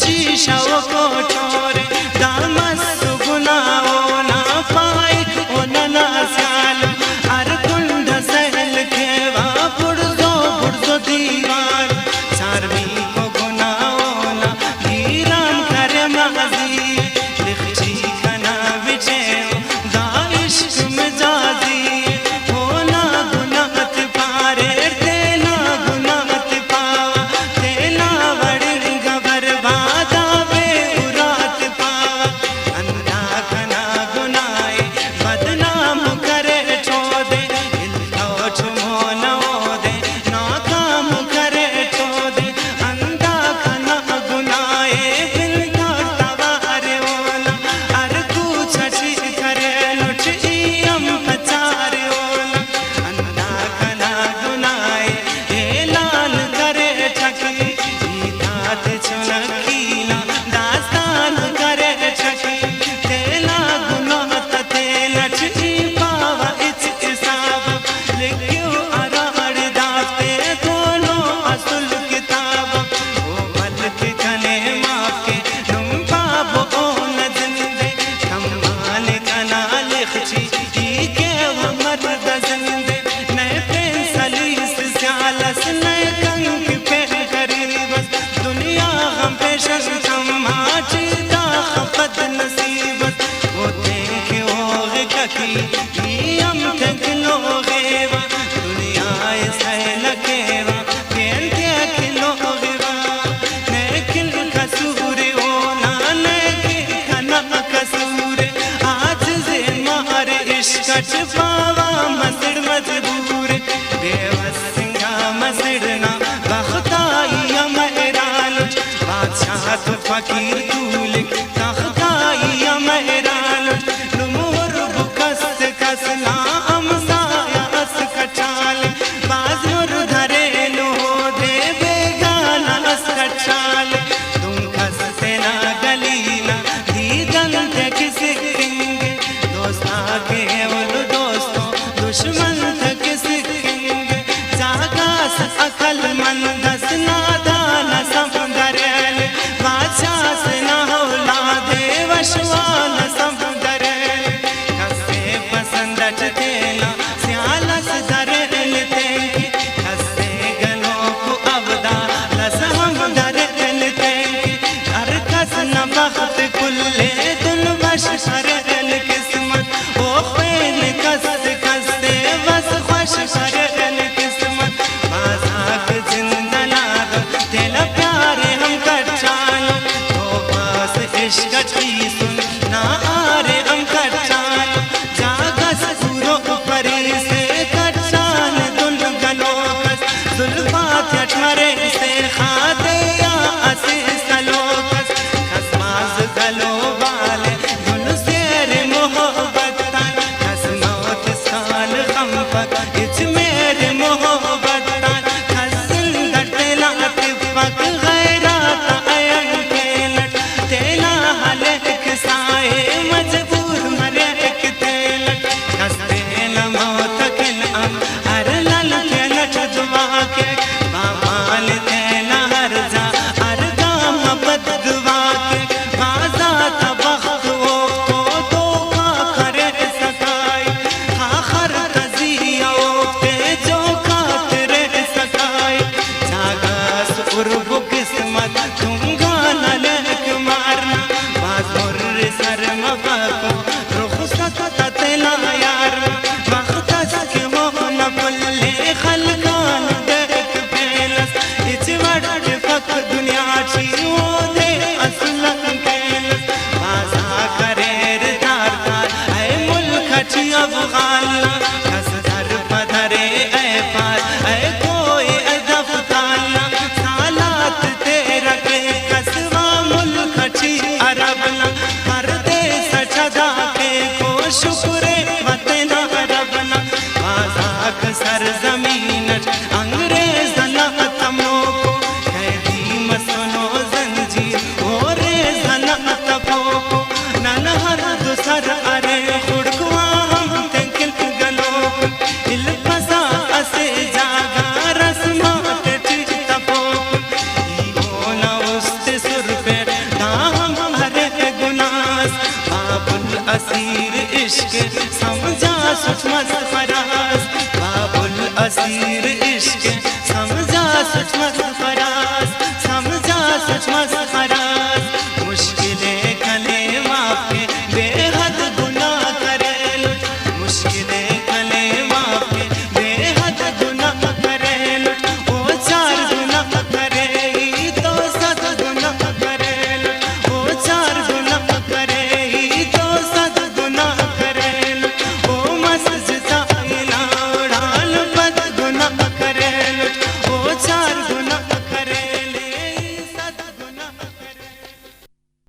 शीशा को छोरे दामस गुनाओ ना पाए ओ नना स्याल अर कुंड सहल खेवा बुढ़ो दीवार सारवी को गुनाओ ना हीरान करे माजी लिखची खना विचे दाइश में जाजी होना गुनाहत पारे तेना गुनाहत पावा तेना वड़ गबर बादा बे उरात पावा अंधा खना गुनाए बदनाम करे छोदे इल्लो छुमो न दे नाकाम करे छोदे अंधा खना गुनाए बिल्ला तवारे ओला अर कुछ छी करे लुटी हम पचारे ओला अंधा खना गुनाए ऐलान करे ठकी दात चुनकीला दास्तान करे ठकी तेला गुनाह तेला छी पावा इच हिसाब लिखियो अराड़ दाते दोनों असुल किताब ओ मलक कने माफ के तुम बाबो ओ न जिंदे कमाल कना लिखची के वो मर्द जिंदे नए पेंसलीस स्यालस नए कंक पे करीबस दुनिया हम पेशन कमाची दा खपत नसीबत वो देखे होगे ककी हम तक लोगेवा दुनिया सह लगेवा पेन के खिलोगेवा नेकिल कसूर होना नेकिल खना कसूर आज से मारे इश्क पावा मसड़ मजबूर बेवस सिंगा मसड़ना बखताई मेहराल बादशाह तो फकीर तूल तख्ताई मेहराल नुमोर बुकस कसना अमसाया अस कचाल बाजुर धरे लो दे बेगाना अस कचाल तुम खसते ना गलीला दीदन थे किसी किंगे दोस्ता के बोलो दोस्तों दुश्मन थे किसी किंगे जागास अकल मंदस नादान समदरेल बादशाह से ना होला असीर इश्क समझा सुठ मस्त फराज बाबुल असीर